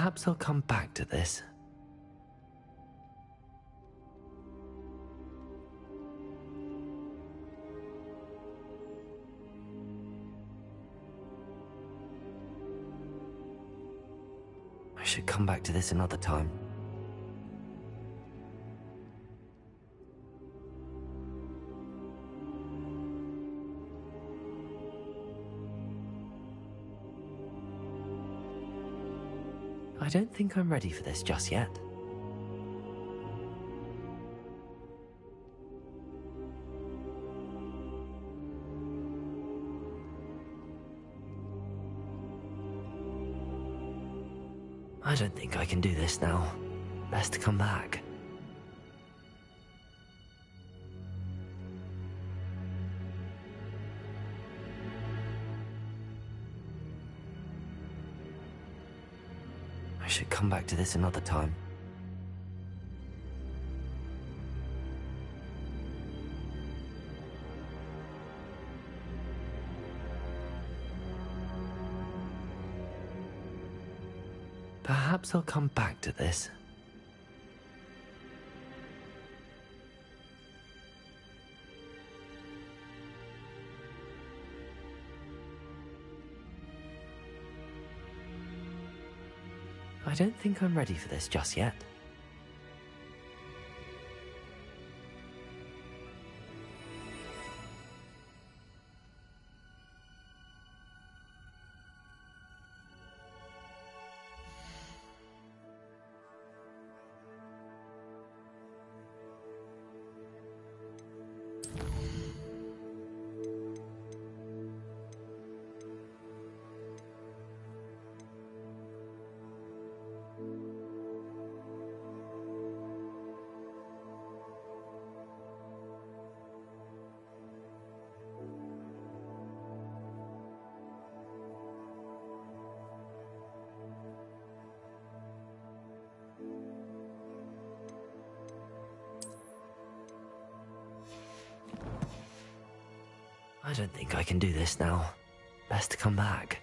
Perhaps I'll come back to this. I should come back to this another time. I don't think I'm ready for this just yet. I don't think I can do this now. Best come back. I should come back to this another time. Perhaps I'll come back to this. I don't think I'm ready for this just yet. I don't think I can do this now. Best come back.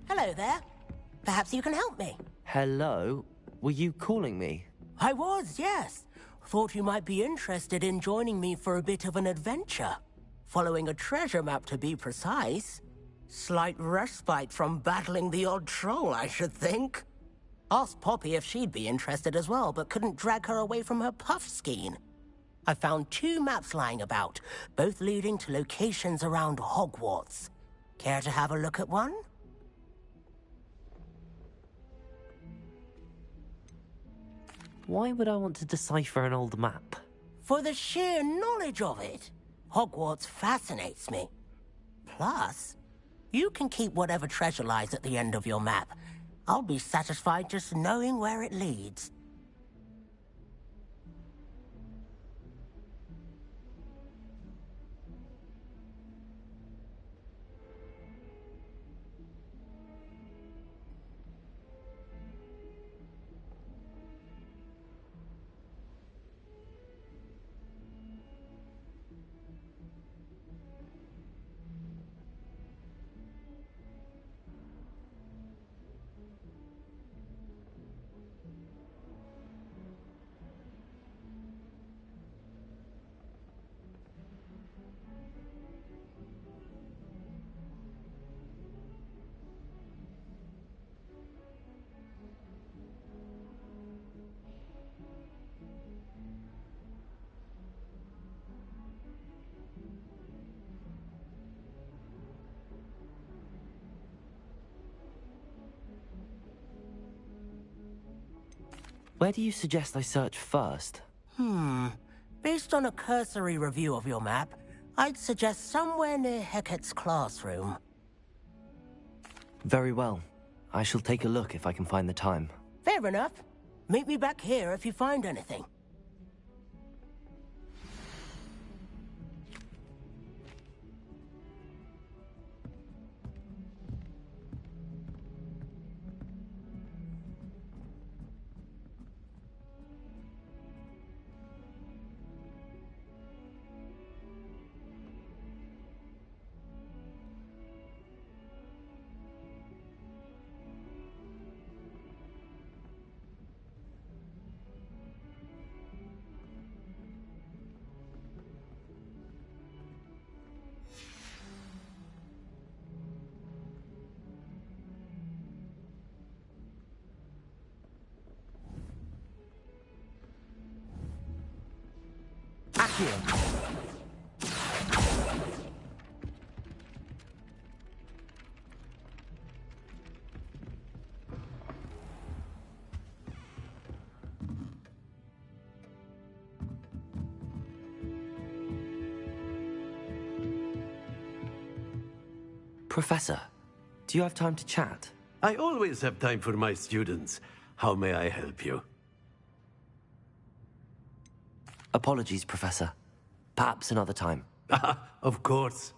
Hello there. Perhaps you can help me. Hello? Were you calling me? I was, yes. Thought you might be interested in joining me for a bit of an adventure. Following a treasure map, to be precise. Slight respite from battling the odd troll, I should think. Asked Poppy if she'd be interested as well, but couldn't drag her away from her puff skein. I found 2 maps lying about, both leading to locations around Hogwarts. Care to have a look at one? Why would I want to decipher an old map? For the sheer knowledge of it. Hogwarts fascinates me. Plus, you can keep whatever treasure lies at the end of your map. I'll be satisfied just knowing where it leads. Where do you suggest I search first? Based on a cursory review of your map, I'd suggest somewhere near Hecat's classroom. Very well. I shall take a look if I can find the time. Fair enough. Meet me back here if you find anything. Accio. Professor, do you have time to chat? I always have time for my students. How may I help you? Apologies, Professor. Perhaps another time. Of course.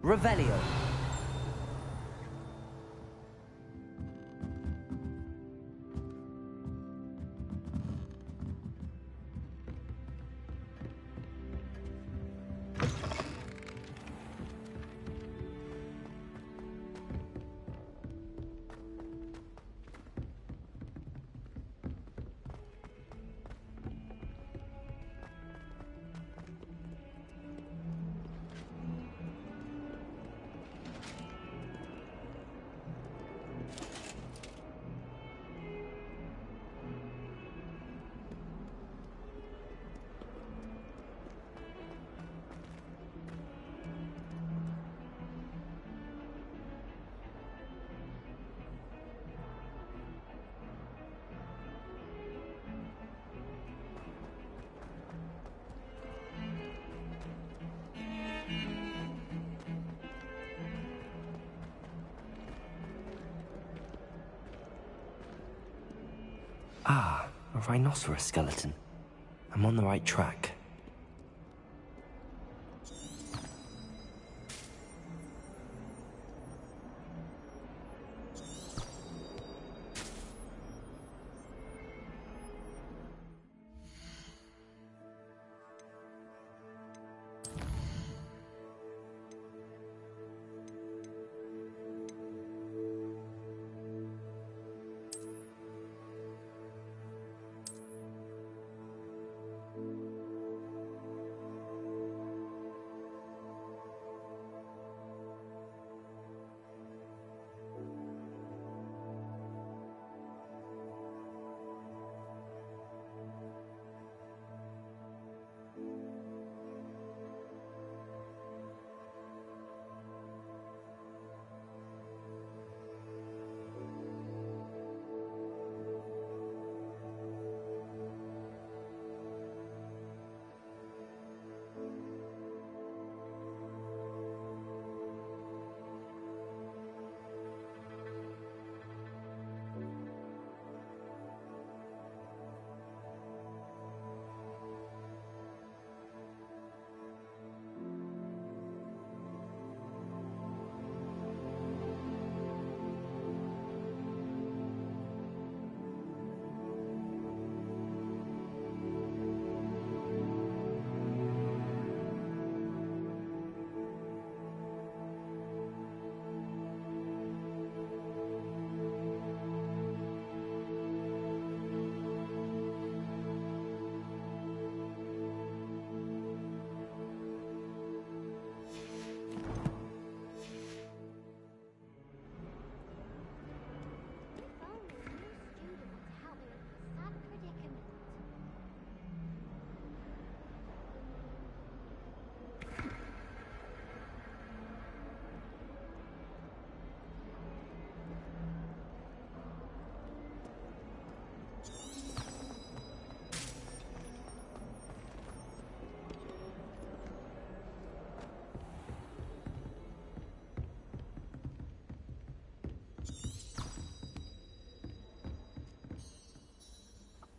Revelio. Ah, a rhinoceros skeleton. I'm on the right track.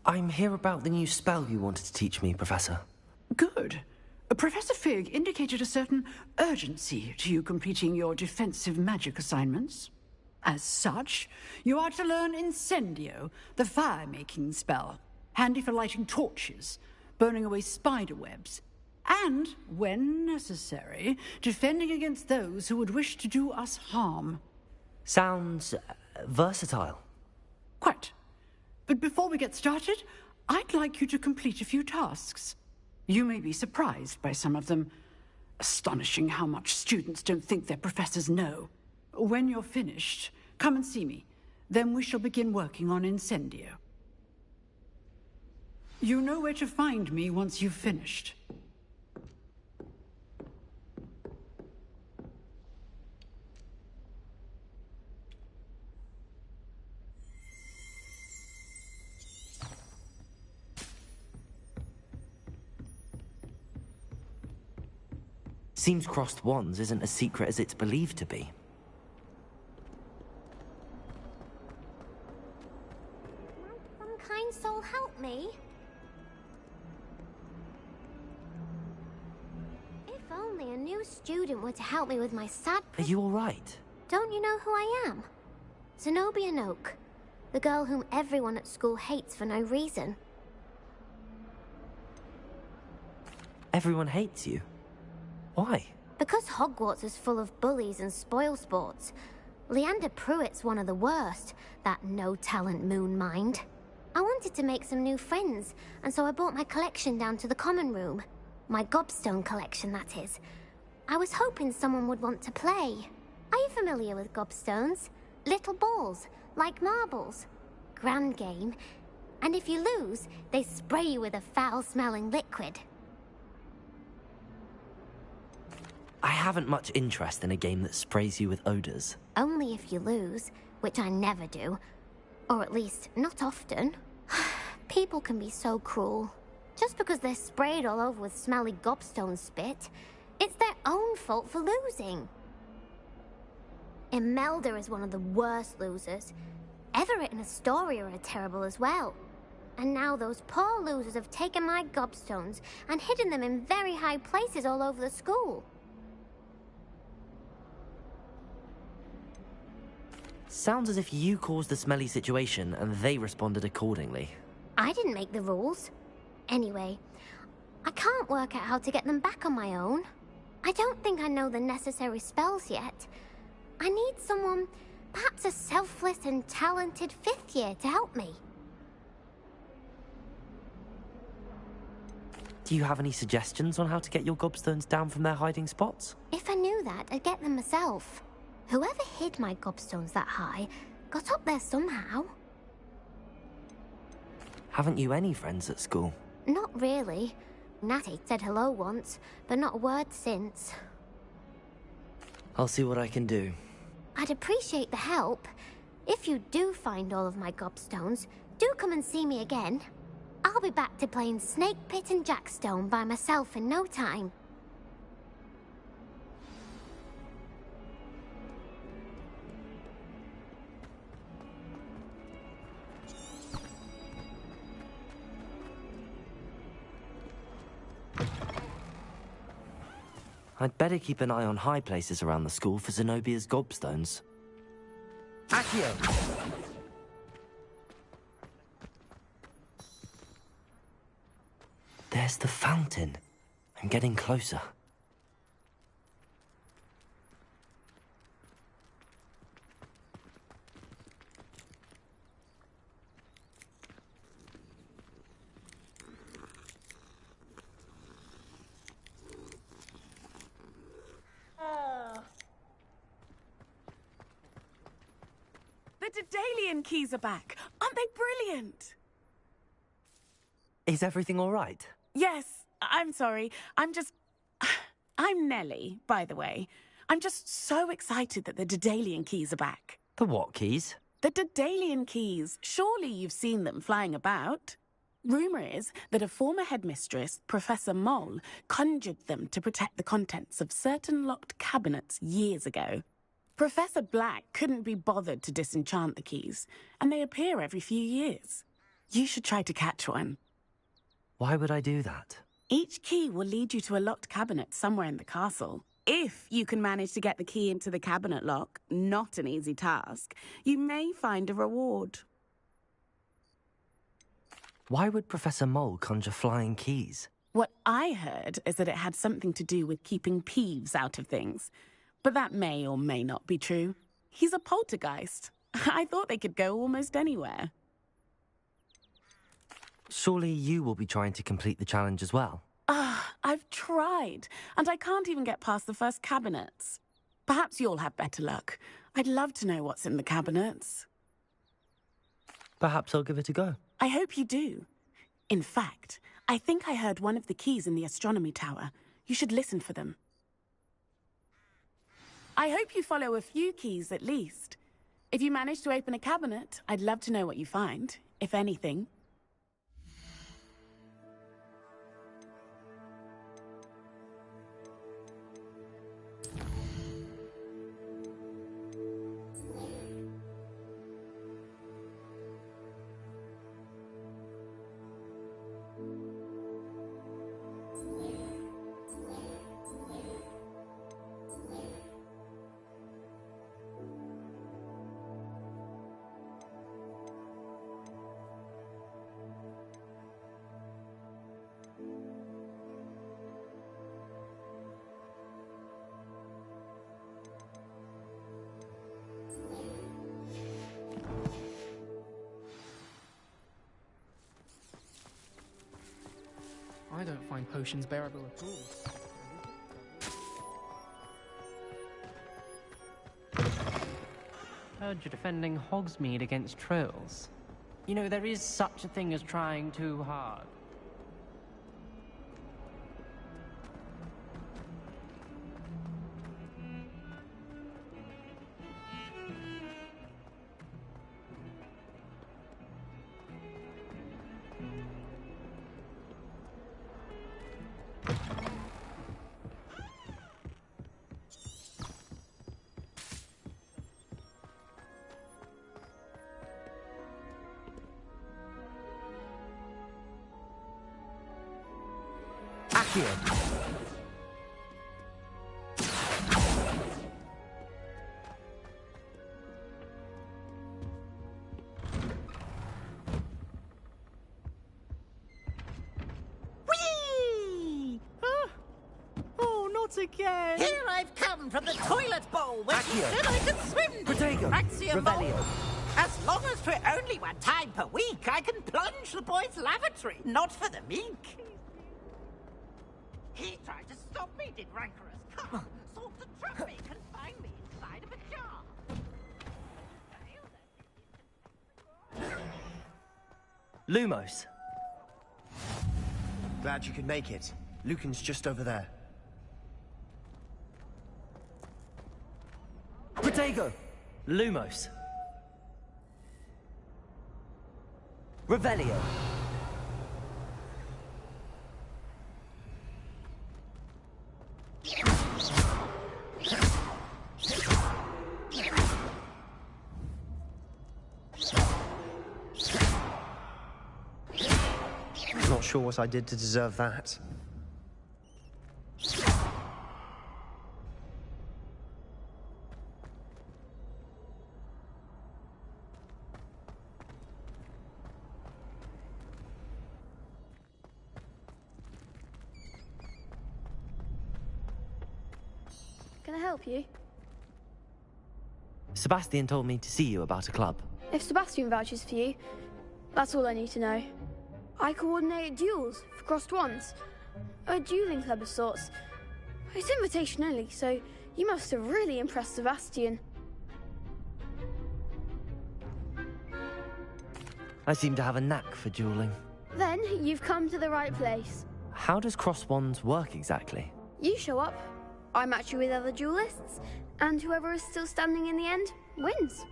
I'm here about the new spell you wanted to teach me, Professor. Good. Professor Fig indicated a certain urgency to you completing your defensive magic assignments. As such, you are to learn Incendio, the fire-making spell, handy for lighting torches, burning away spider webs, and, when necessary, defending against those who would wish to do us harm. Sounds versatile. Quite. But before we get started, I'd like you to complete a few tasks. You may be surprised by some of them. Astonishing how much students don't think their professors know. When you're finished, come and see me. Then we shall begin working on Incendio. You know where to find me once you've finished. Seems crossed wands isn't as secret as it's believed to be. Some kind soul help me? If only a new student were to help me with my sad... Are you all right? Don't you know who I am? Zenobia Noak, the girl whom everyone at school hates for no reason. Everyone hates you. Why? Because Hogwarts is full of bullies and spoilsports. Leander Pruitt's one of the worst, that no-talent moon mind. I wanted to make some new friends, and so I brought my collection down to the common room. My gobstone collection, that is. I was hoping someone would want to play. Are you familiar with gobstones? Little balls, like marbles. Grand game. And if you lose, they spray you with a foul-smelling liquid. I haven't much interest in a game that sprays you with odors. Only if you lose, which I never do. Or at least, not often. People can be so cruel. Just because they're sprayed all over with smelly gobstone spit, it's their own fault for losing. Imelda is one of the worst losers. Everett and Astoria are terrible as well. And now those poor losers have taken my gobstones and hidden them in very high places all over the school. Sounds as if you caused the smelly situation and they responded accordingly. I didn't make the rules. Anyway, I can't work out how to get them back on my own. I don't think I know the necessary spells yet. I need someone, perhaps a selfless and talented fifth year to help me. Do you have any suggestions on how to get your gobstones down from their hiding spots? If I knew that, I'd get them myself. Whoever hid my gobstones that high got up there somehow. Haven't you any friends at school? Not really. Natty said hello once, but not a word since. I'll see what I can do. I'd appreciate the help. If you do find all of my gobstones, do come and see me again. I'll be back to playing Snake Pit and Jackstone by myself in no time. I'd better keep an eye on high places around the school for Zenobia's gobstones. Accio! There's the fountain. I'm getting closer. The Daedalian keys are back. Aren't they brilliant? Is everything all right? Yes, I'm sorry. I'm Nellie, by the way. I'm just so excited that the Daedalian keys are back. The what keys? The Daedalian keys. Surely you've seen them flying about. Rumour is that a former headmistress, Professor Mole, conjured them to protect the contents of certain locked cabinets years ago. Professor Black couldn't be bothered to disenchant the keys, and they appear every few years. You should try to catch one. Why would I do that? Each key will lead you to a locked cabinet somewhere in the castle. If you can manage to get the key into the cabinet lock, not an easy task, you may find a reward. Why would Professor Mole conjure flying keys? What I heard is that it had something to do with keeping Peeves out of things. But that may or may not be true. He's a poltergeist. I thought they could go almost anywhere. Surely you will be trying to complete the challenge as well. I've tried, and I can't even get past the first cabinets. Perhaps you'll have better luck. I'd love to know what's in the cabinets. Perhaps I'll give it a go. I hope you do. In fact, I think I heard one of the keys in the astronomy tower. You should listen for them. I hope you follow a few keys at least. If you manage to open a cabinet, I'd love to know what you find, if anything. I don't find potions bearable at all. Heard you're defending Hogsmeade against trolls. You know, there is such a thing as trying too hard. Whee! Oh, not again! Here I've come from the toilet bowl where she said I could swim. Protego! Revelio! As long as 'twere only one time per week, I can plunge the boy's lavatory, not for the meek. He tried to stop me, did rancorous cunt. Sought to trap me, confine me inside of a jar. Lumos! Glad you could make it. Lucan's just over there. Protego! Lumos! Revelio! Not sure what I did to deserve that. Can I help you? Sebastian told me to see you about a club. If Sebastian vouches for you, that's all I need to know. I coordinate duels for crossed wands. A dueling club of sorts. It's invitation only, so you must have really impressed Sebastian. I seem to have a knack for dueling. Then you've come to the right place. How does cross wands work exactly? You show up, I match you with other duelists, and whoever is still standing in the end wins.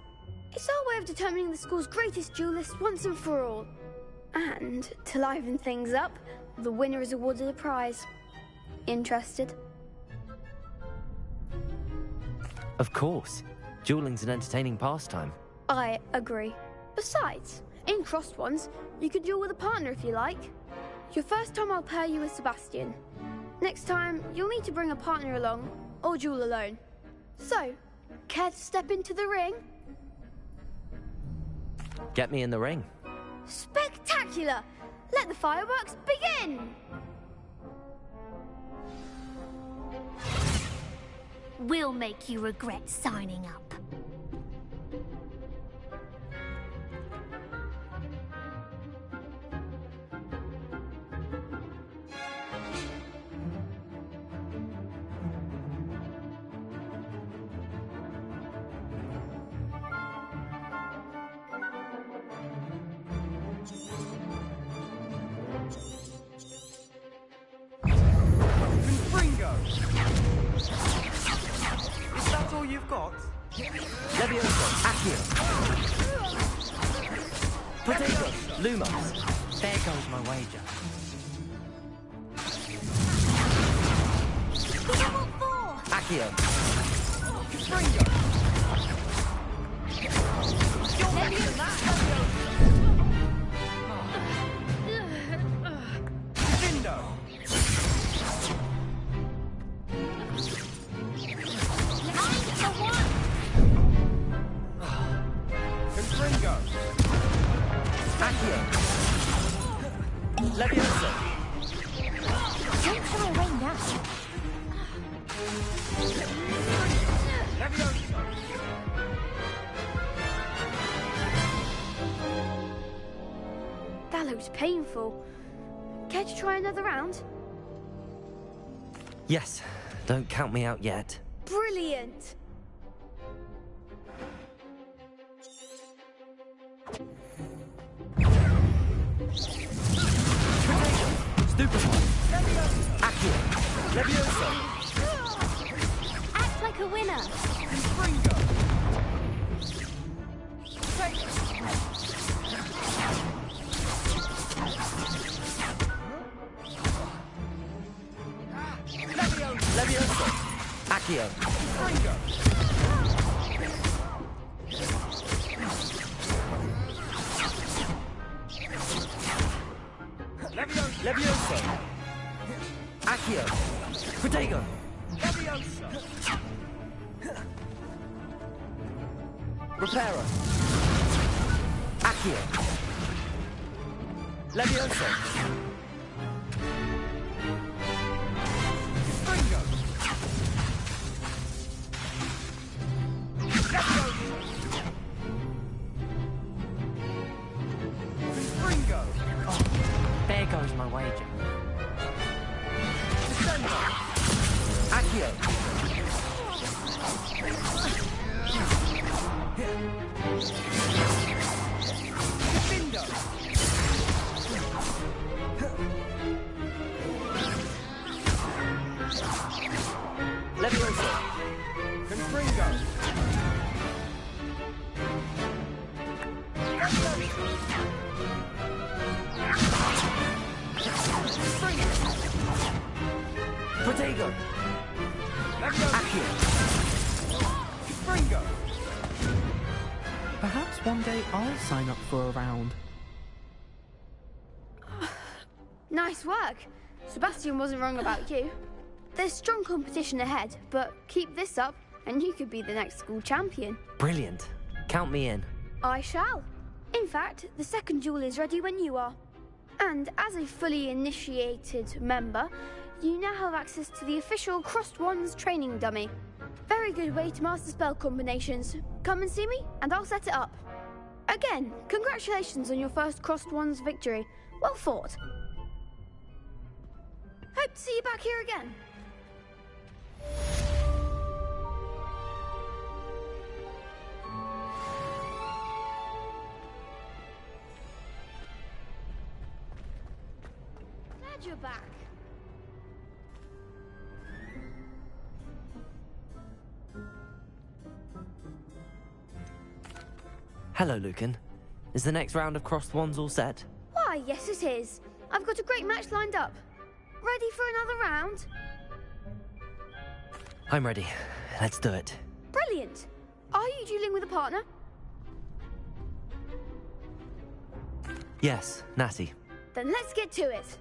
It's our way of determining the school's greatest duelist once and for all. And to liven things up, the winner is awarded a prize. Interested? Of course. Dueling's an entertaining pastime. I agree. Besides, in crossed ones, you could duel with a partner if you like. Your first time I'll pair you with Sebastian. Next time, you'll need to bring a partner along, or duel alone. So, care to step into the ring? Get me in the ring. Spectacular! Let the fireworks begin! will make you regret signing up. Is that all you've got? Levioso, Accio. Potato, Lumos. There goes my wager. Accio. Ringo. Vindo. Ringo. Accio. Levioso. Don't throw away now. Levioso. That looks painful. Care to try another round? Yes, don't count me out yet. Brilliant! Stupefy. Accio. Levioso. Act like a winner. Ringo. Levioso. Accio. Ringo. Levioso. Accio. Protego. Levioso. Reparo. Accio. Levioso. Ringo. Ringo. There goes my wager. Accio. Vindo. Levioso. Ringo. Protego. Accio. Ringo. Perhaps one day I'll sign up for a round. Nice work. Sebastian wasn't wrong about you. There's strong competition ahead, but keep this up and you could be the next school champion. Brilliant. Count me in. I shall. In fact, the second duel is ready when you are. And as a fully initiated member, you now have access to the official Crossed Wands training dummy. Very good way to master spell combinations. Come and see me, and I'll set it up. Again, congratulations on your first Crossed Wands victory. Well fought. Hope to see you back here again. Glad you're back. Hello, Lucan. Is the next round of Crossed Wands all set? Why, yes it is. I've got a great match lined up. Ready for another round? I'm ready. Let's do it. Brilliant. Are you dueling with a partner? Yes, Natty. Then let's get to it.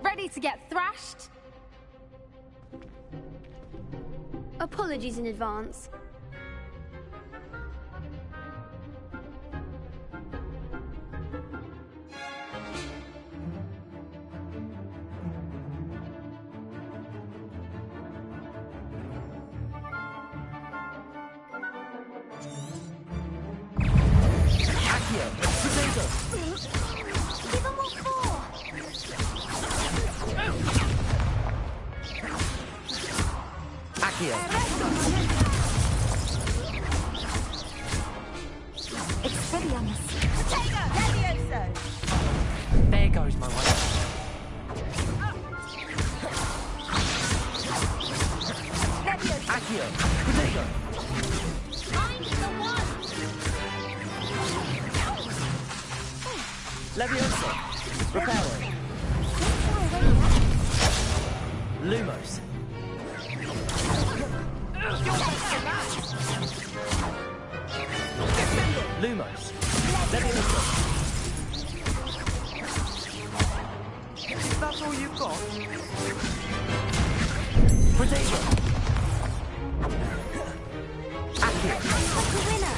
Ready to get thrashed? Apologies in advance. Accio! Potato! Give them all four! Accio! Expelliarmus! Potato! Levioso! There goes my one. Accio! Potato! Find the one! Levioso! Reparo! Lumos! Lumos! Levioso! That's all you've got? Potato! Accio! Winner!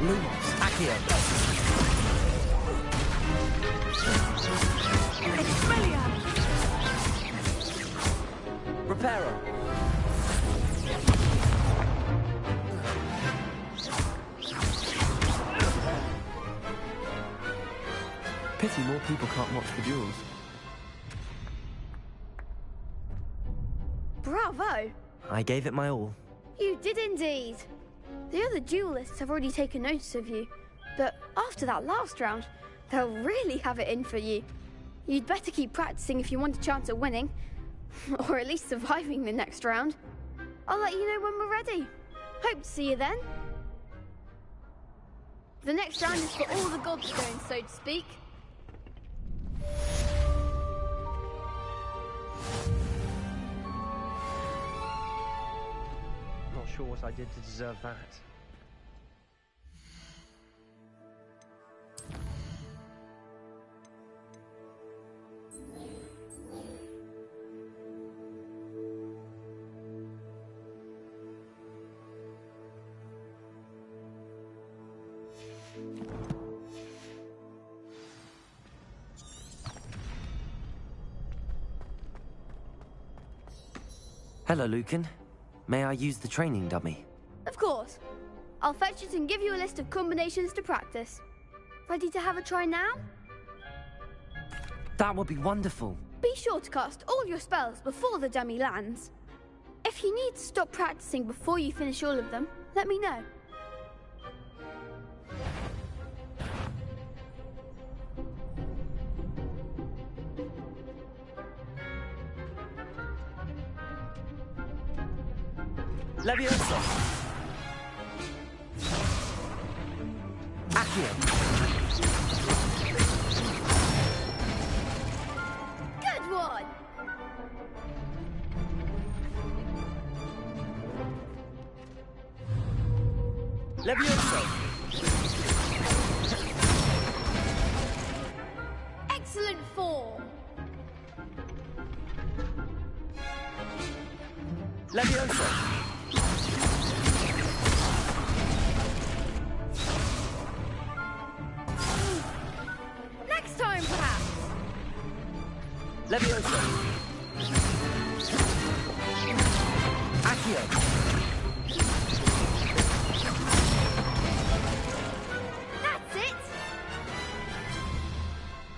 Lumos! Accio! Reparo! Pity more people can't watch the duels. Bravo! I gave it my all. You did indeed. The other duelists have already taken notice of you, but after that last round, they'll really have it in for you. You'd better keep practicing if you want a chance at winning, or at least surviving the next round. I'll let you know when we're ready. Hope to see you then. The next round is for all the gobstones, so to speak. Not sure what I did to deserve that. Hello, Lucan. May I use the training dummy? Of course. I'll fetch it and give you a list of combinations to practice. Ready to have a try now? That would be wonderful. Be sure to cast all your spells before the dummy lands. If you need to stop practicing before you finish all of them, let me know. Levioso! Accio! Good one! Levioso! Excellent form! Levioso! Next time, perhaps! Levioso! Accio! That's it!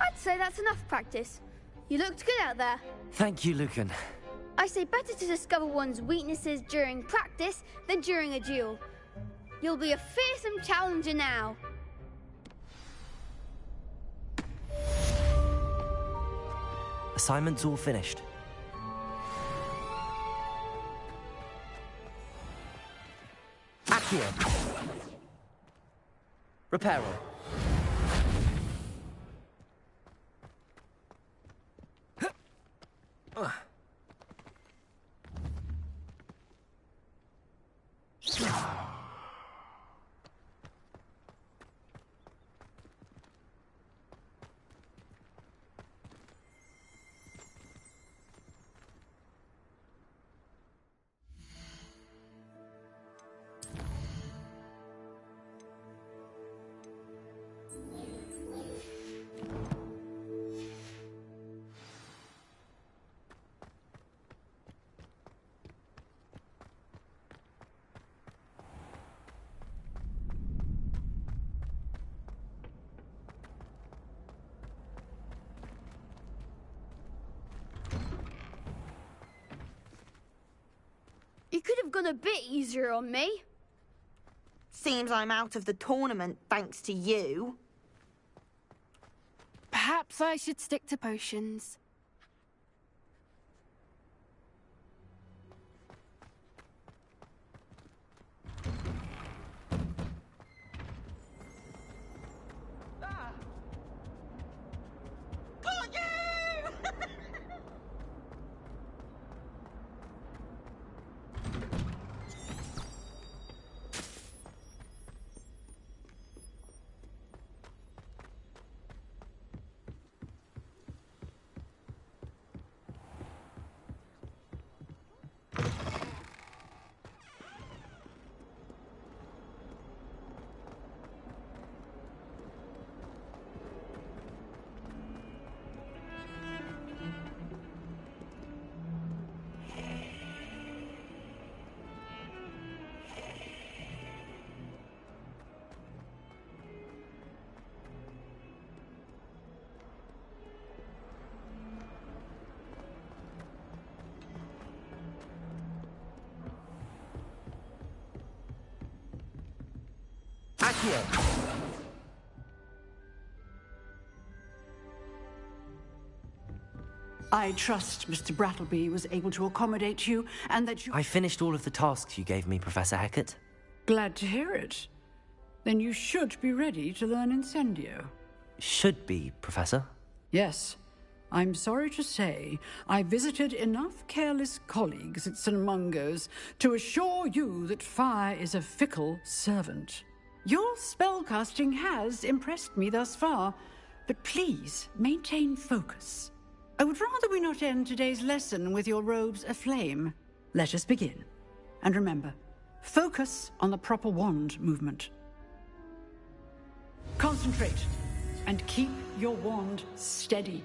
I'd say that's enough practice. You looked good out there. Thank you, Lucan. I say better to discover one's weaknesses during practice than during a duel. You'll be a fearsome challenger now. Assignment's all finished. Accio! Reparo! You could have gone a bit easier on me. Seems I'm out of the tournament thanks to you. Perhaps I should stick to potions. I trust Mr. Brattleby was able to accommodate you and that you... I finished all of the tasks you gave me, Professor Hackett. Glad to hear it. Then you should be ready to learn Incendio. Should be, Professor. Yes. I'm sorry to say, I visited enough careless colleagues at St. Mungo's to assure you that fire is a fickle servant. Your spellcasting has impressed me thus far, but please maintain focus. I would rather we not end today's lesson with your robes aflame. Let us begin. And remember, focus on the proper wand movement. Concentrate, and keep your wand steady.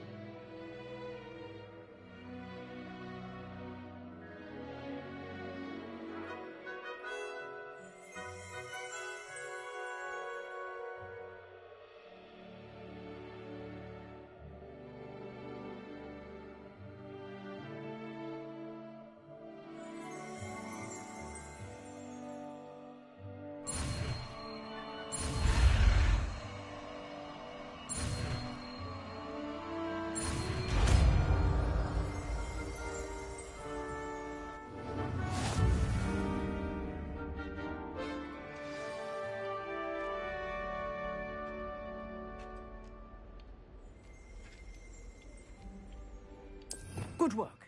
Good work.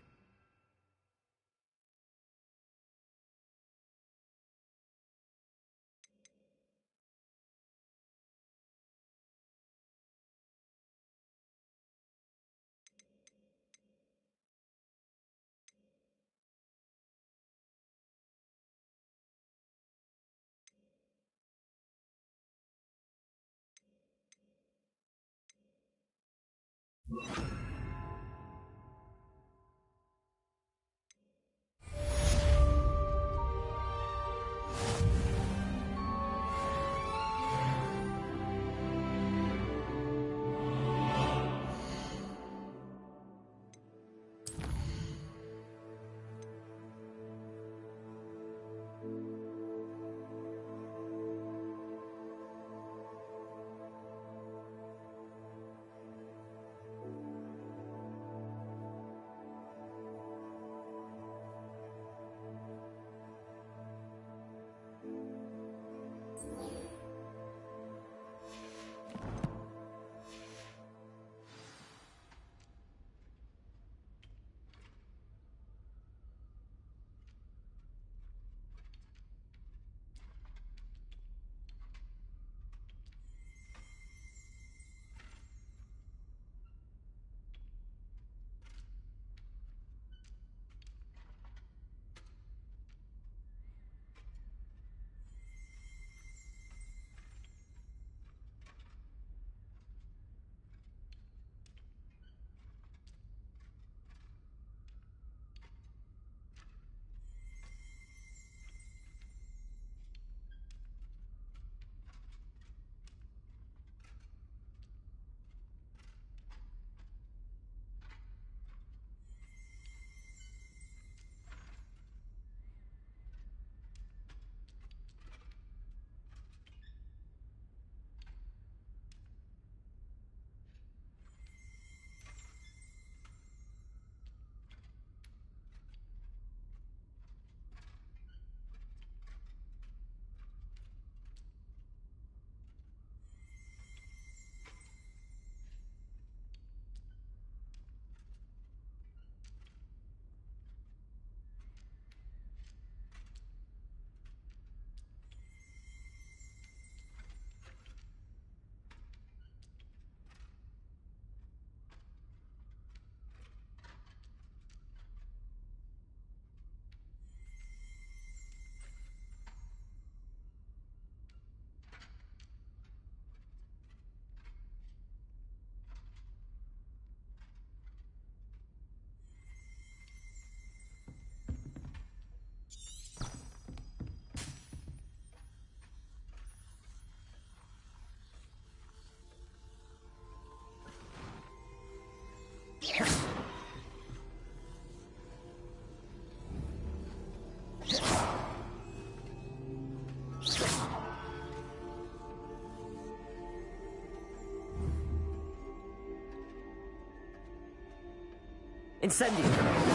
Incendio!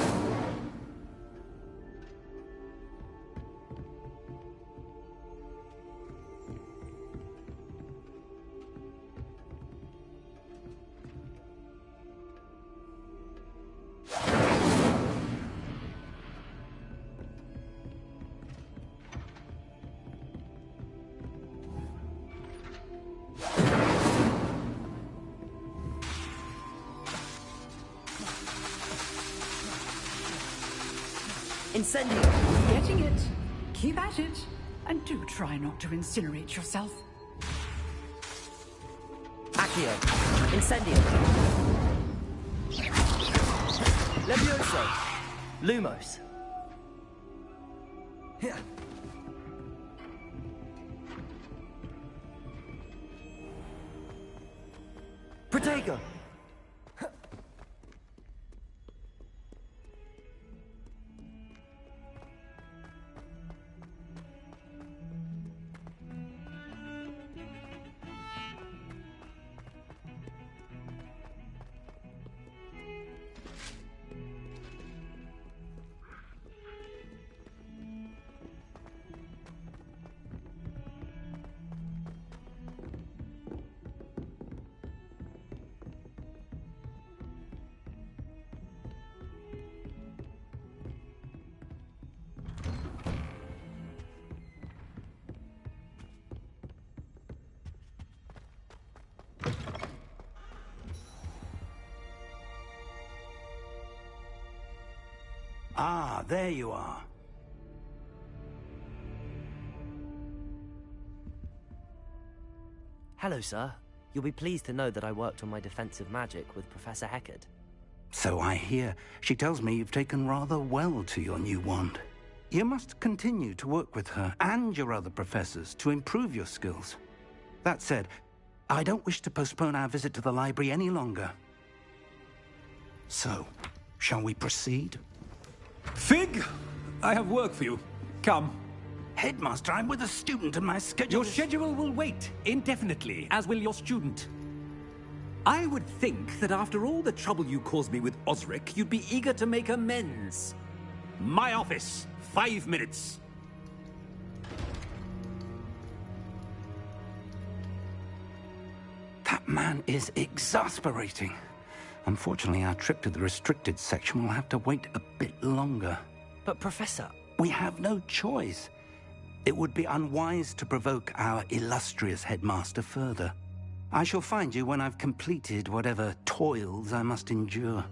Incendio! Getting it. Keep at it. And do try not to incinerate yourself. Accio! Incendio! Levioso! Lumos! Here. Protego! Ah, there you are. Hello, sir. You'll be pleased to know that I worked on my defensive magic with Professor Heckard. So I hear. She tells me you've taken rather well to your new wand. You must continue to work with her and your other professors to improve your skills. That said, I don't wish to postpone our visit to the library any longer. So, shall we proceed? Fig! I have work for you. Come. Headmaster, I'm with a student and my schedule Your schedule will wait indefinitely, as will your student. I would think that after all the trouble you caused me with Osric, you'd be eager to make amends. My office, 5 minutes. That man is exasperating. Unfortunately, our trip to the restricted section will have to wait a bit longer. But, Professor... We have no choice. It would be unwise to provoke our illustrious headmaster further. I shall find you when I've completed whatever toils I must endure.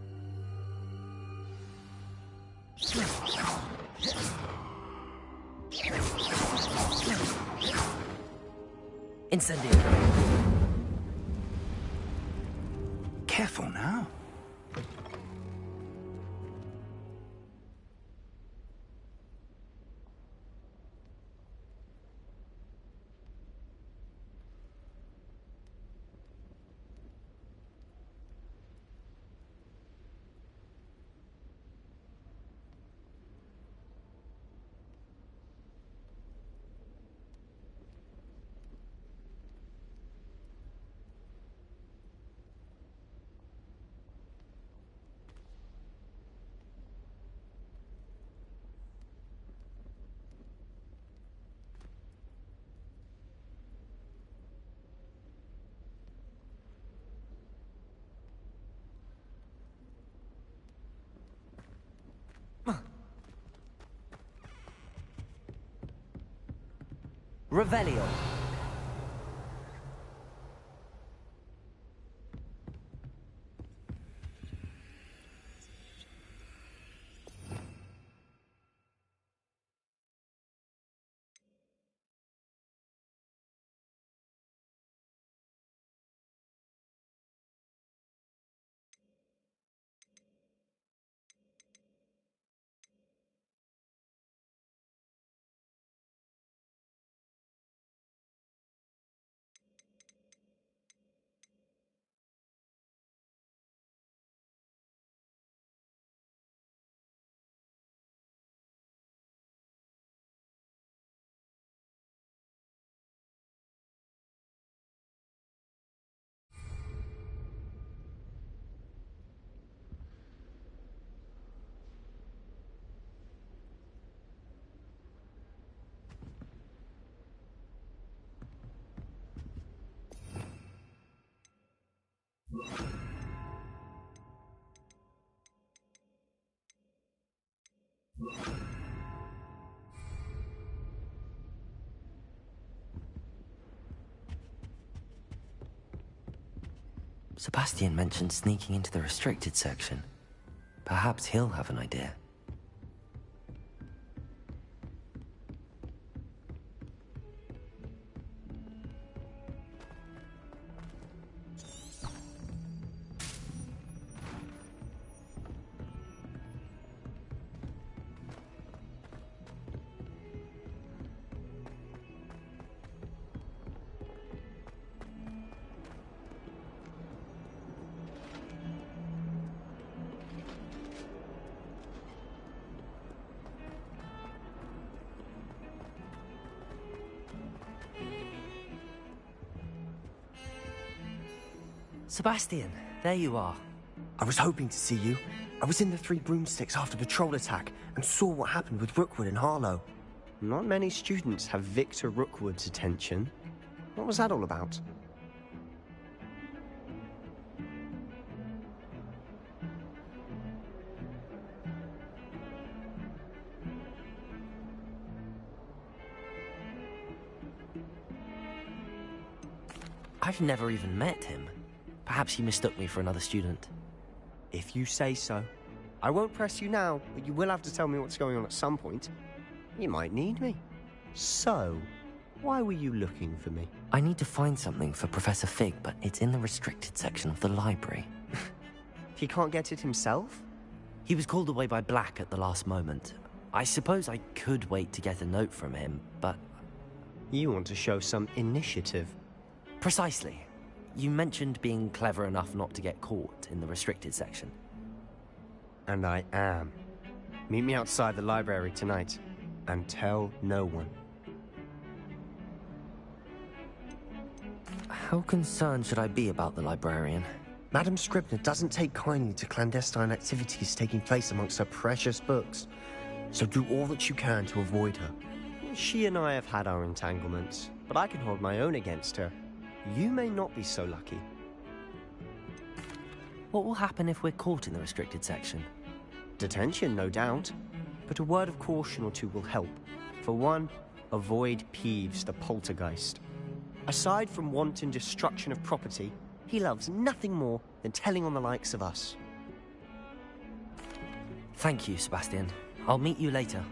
Incendio! Careful now. Revelio! Sebastian mentioned sneaking into the restricted section. Perhaps he'll have an idea. Sebastian, there you are. I was hoping to see you. I was in the Three Broomsticks after the troll attack and saw what happened with Rookwood and Harlow. Not many students have Victor Rookwood's attention. What was that all about? I've never even met him. Perhaps he mistook me for another student. If you say so. I won't press you now, but you will have to tell me what's going on at some point. You might need me. So, why were you looking for me? I need to find something for Professor Fig, but it's in the restricted section of the library. He can't get it himself? He was called away by Black at the last moment. I suppose I could wait to get a note from him, but... You want to show some initiative. Precisely. You mentioned being clever enough not to get caught in the restricted section. And I am. Meet me outside the library tonight, and tell no one. How concerned should I be about the librarian? Madame Scribner doesn't take kindly to clandestine activities taking place amongst her precious books, so do all that you can to avoid her. She and I have had our entanglements, but I can hold my own against her. You may not be so lucky. What will happen if we're caught in the restricted section? Detention, no doubt. But a word of caution or two will help. For one, avoid Peeves, the poltergeist. Aside from wanton destruction of property, he loves nothing more than telling on the likes of us. Thank you, Sebastian. I'll meet you later.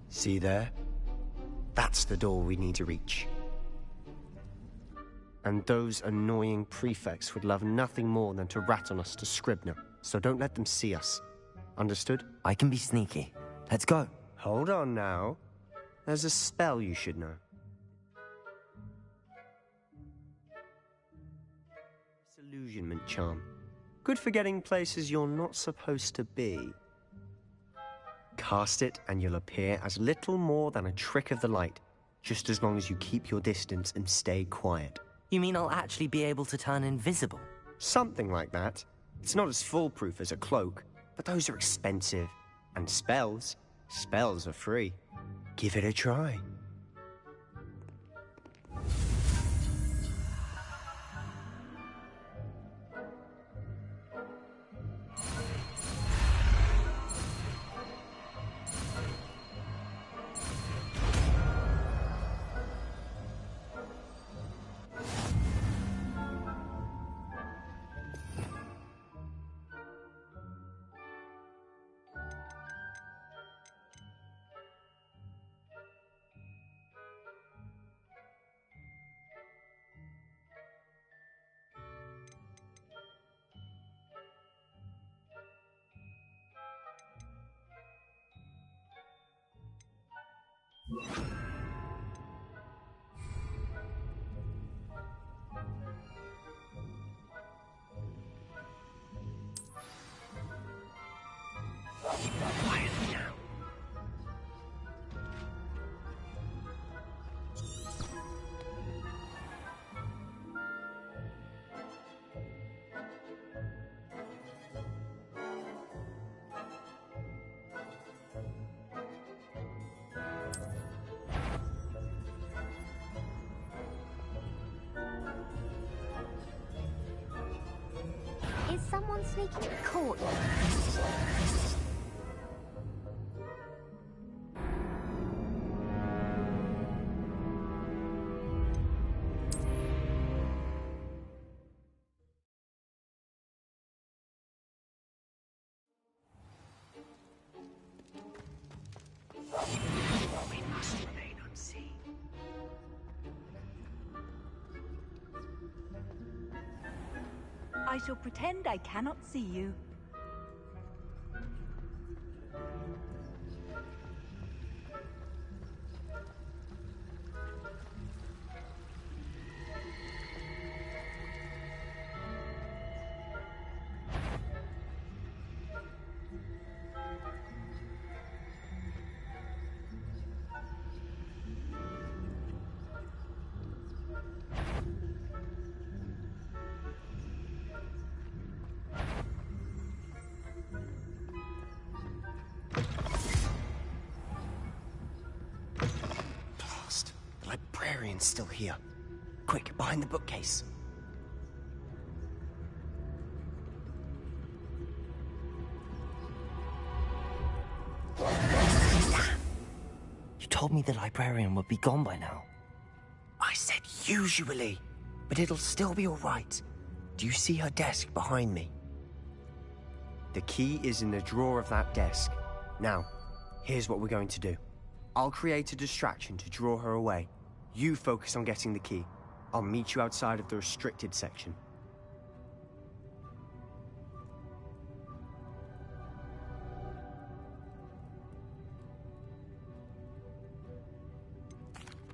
See there? That's the door we need to reach. And those annoying prefects would love nothing more than to rat on us to Scribner, so don't let them see us. Understood? I can be sneaky. Let's go. Hold on now. There's a spell you should know. Disillusionment charm. Good for getting places you're not supposed to be. Cast it and you'll appear as little more than a trick of the light, just as long as you keep your distance and stay quiet. You mean I'll actually be able to turn invisible? Something like that. It's not as foolproof as a cloak, but those are expensive. And spells are free. Give it a try. sneak into the courtyard. We must remain unseen. I shall pretend I cannot see you. The librarian's still here. Quick, behind the bookcase. Damn! You told me the librarian would be gone by now. I said usually, but it'll still be all right. Do you see her desk behind me? The key is in the drawer of that desk. Now, here's what we're going to do. I'll create a distraction to draw her away. You focus on getting the key. I'll meet you outside of the restricted section.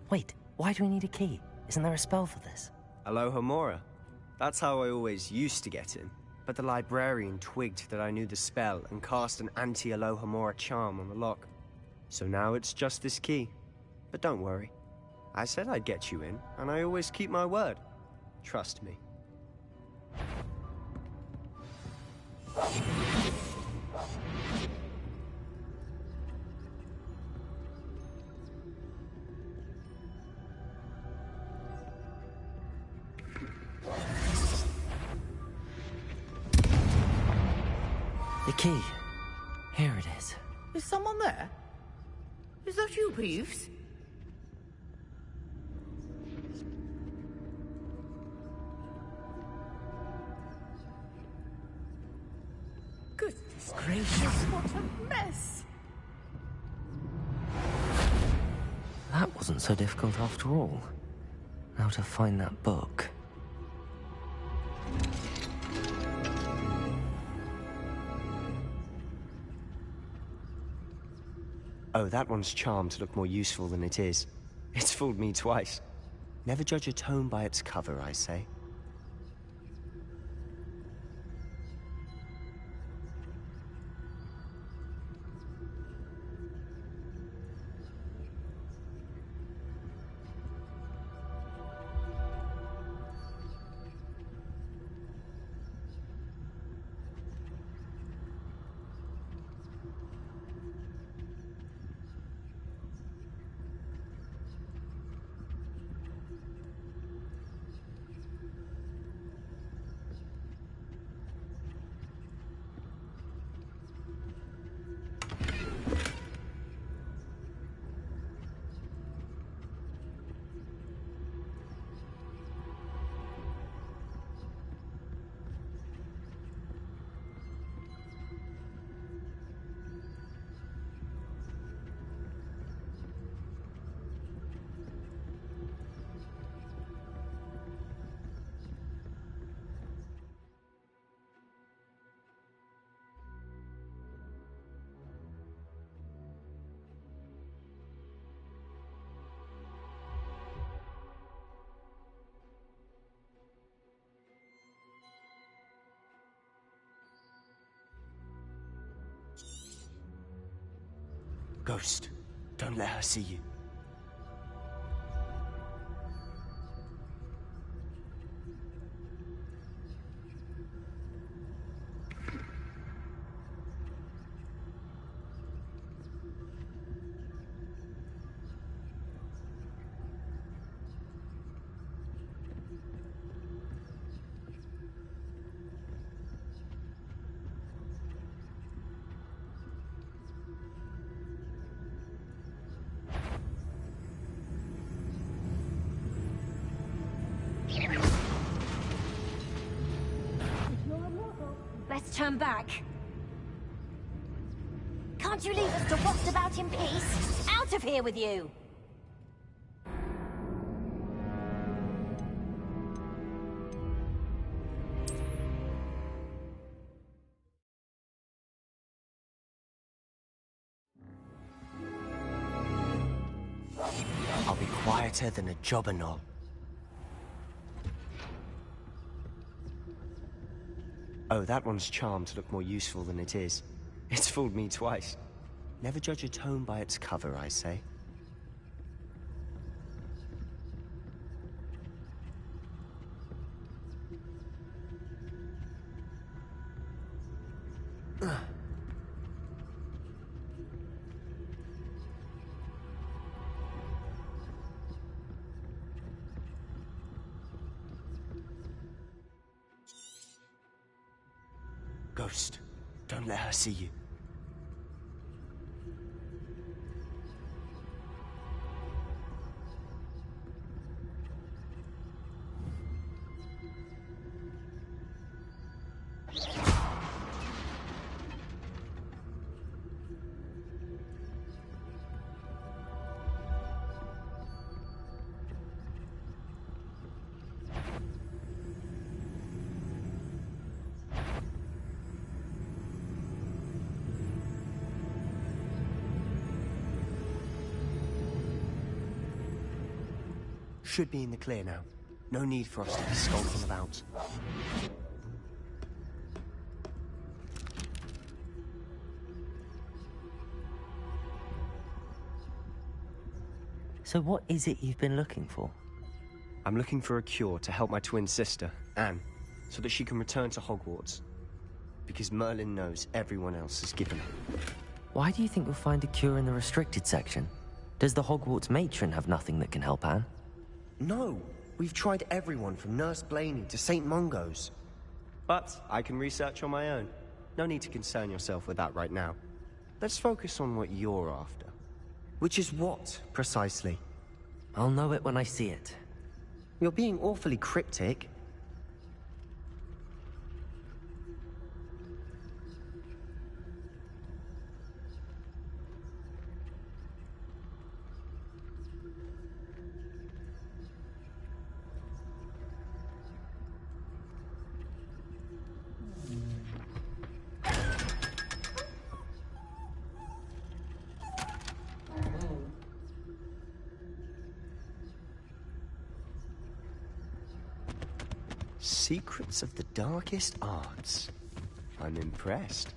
Wait, why do we need a key? Isn't there a spell for this? Alohomora. That's how I always used to get in. But the librarian twigged that I knew the spell and cast an anti-Alohomora charm on the lock. So now it's just this key. But don't worry. I said I'd get you in, and I always keep my word. Trust me. The key. Here it is. Is someone there? Is that you, Peeves? Goodness gracious, what a mess! That wasn't so difficult after all. Now to find that book. Oh, that one's charmed to look more useful than it is. It's fooled me twice. Never judge a tome by its cover, I say. Ghost, don't let her see you. Let's turn back. Can't you leave us to waft about in peace? Out of here with you! I'll be quieter than a jobberknoll. Oh, that one's charmed to look more useful than it is. It's fooled me twice. Never judge a tome by its cover, I say. Ghost, don't let her see you. Should be in the clear now. No need for us to be skulking about. So what is it you've been looking for? I'm looking for a cure to help my twin sister, Anne, so that she can return to Hogwarts. Because Merlin knows everyone else has given up. Why do you think you'll find a cure in the restricted section? Does the Hogwarts matron have nothing that can help Anne? No! We've tried everyone from Nurse Blaney to St. Mungo's. But I can research on my own. No need to concern yourself with that right now. Let's focus on what you're after. Which is what, precisely? I'll know it when I see it. You're being awfully cryptic. Secrets of the darkest arts. I'm impressed.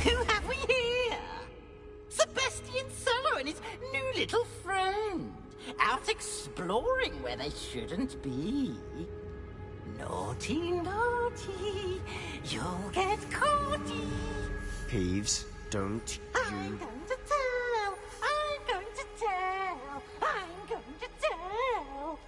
Who have we here? Sebastian Solo and his new little friend. Out exploring where they shouldn't be. Naughty, naughty, you'll get caughty. Peeves, don't I'm you... going to tell, I'm going to tell, I'm going to tell.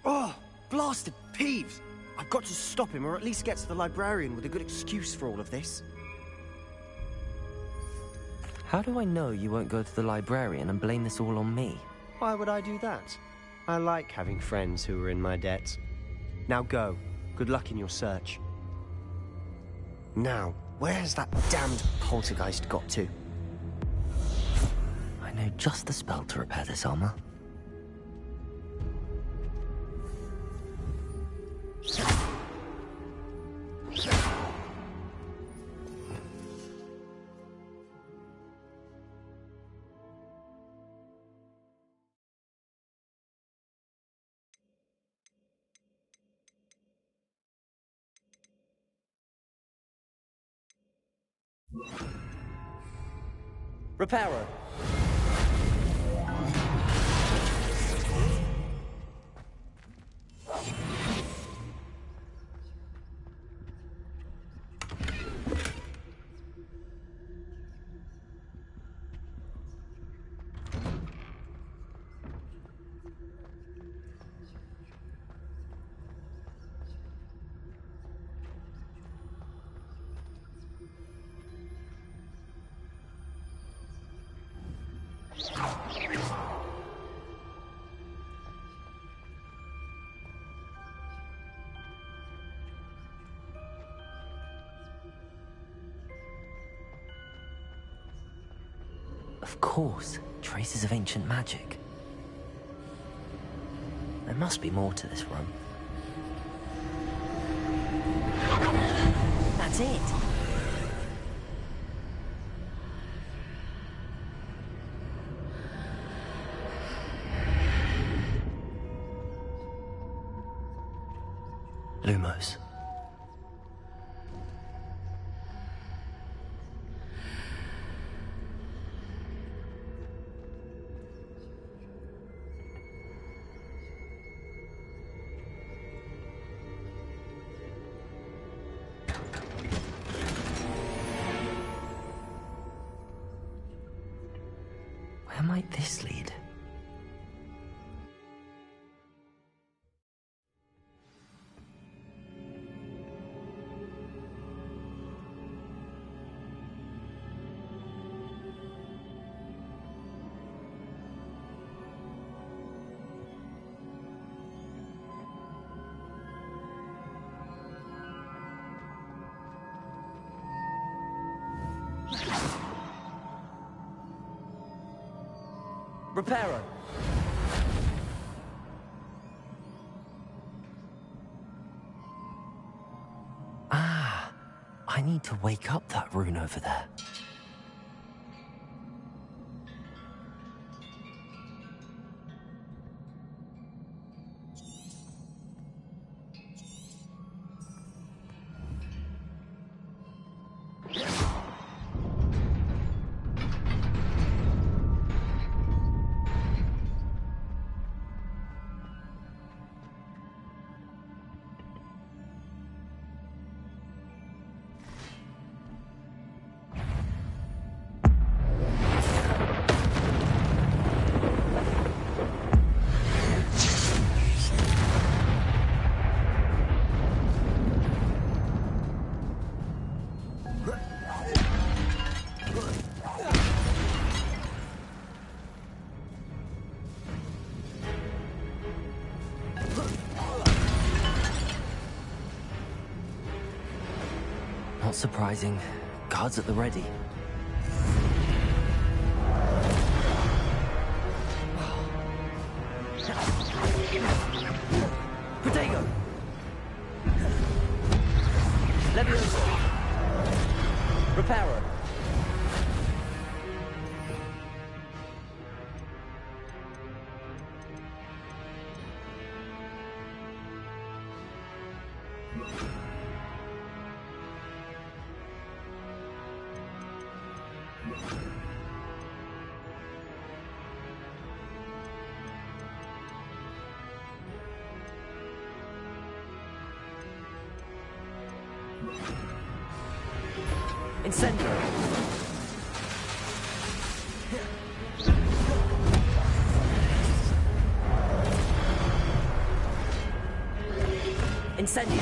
Oh, blasted Peeves! I've got to stop him, or at least get to the librarian with a good excuse for all of this. How do I know you won't go to the librarian and blame this all on me? Why would I do that? I like having friends who are in my debt. Now go. Good luck in your search. Now, where's that damned poltergeist got to? I know just the spell to repair this armor. Reparo. Of course, traces of ancient magic. There must be more to this room. That's it! Lumos. Where might this lead? Reparo. Ah, I need to wake up that rune over there. Not surprising. Guards at the ready. Protego. Levioso. Reparo. Incendio. Incendio.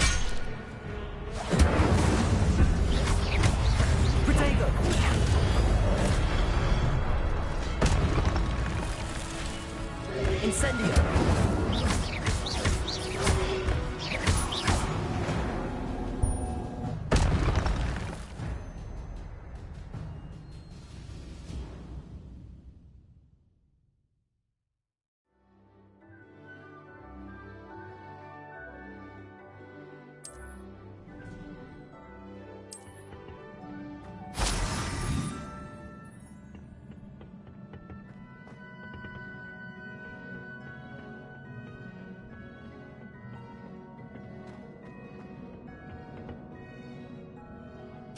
Protego. Incendio.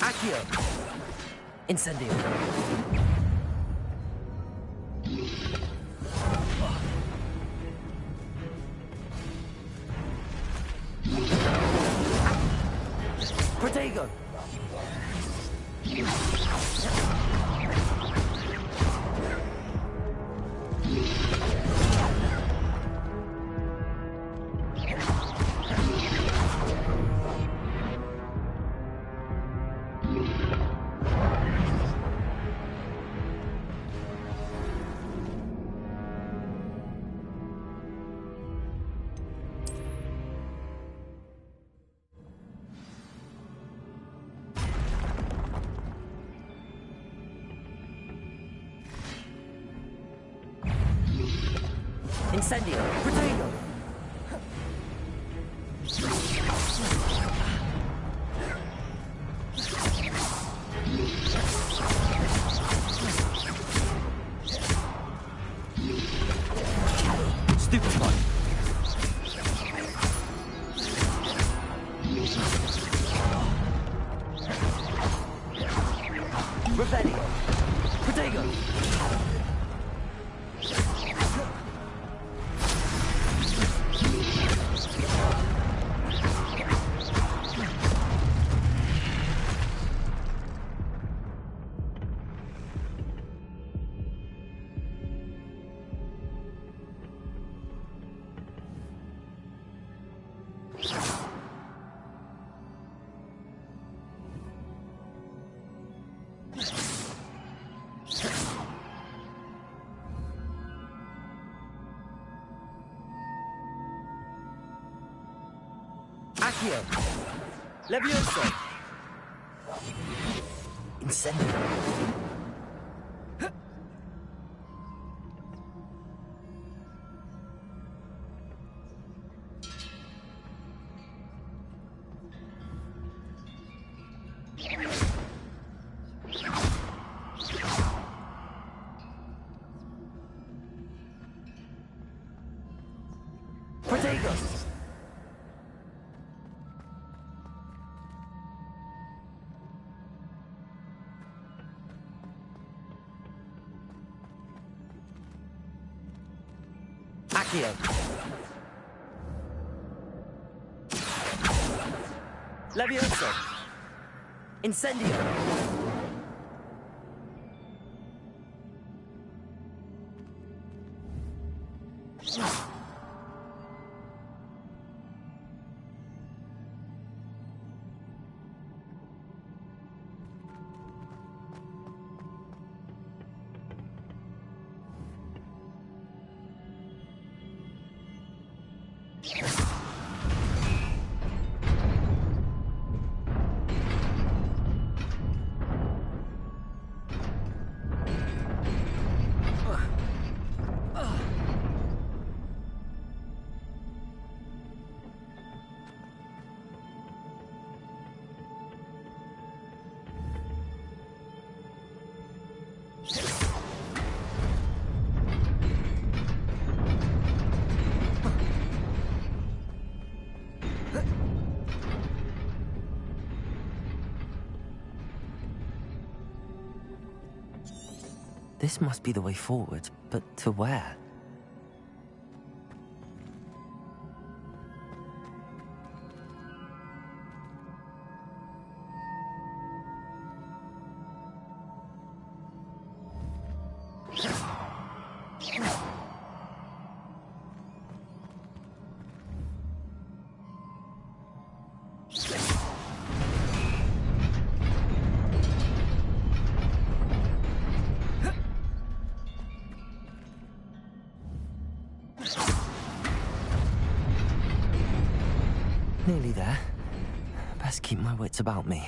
Accio. Incendio. Protego. Incendio. Protego. Stupefy. Revelio. Protego. Accio. Levioso. Incendio. Protego. Accio. Levioso. Incendio. This must be the way forward, but to where? Nearly there. Best keep my wits about me.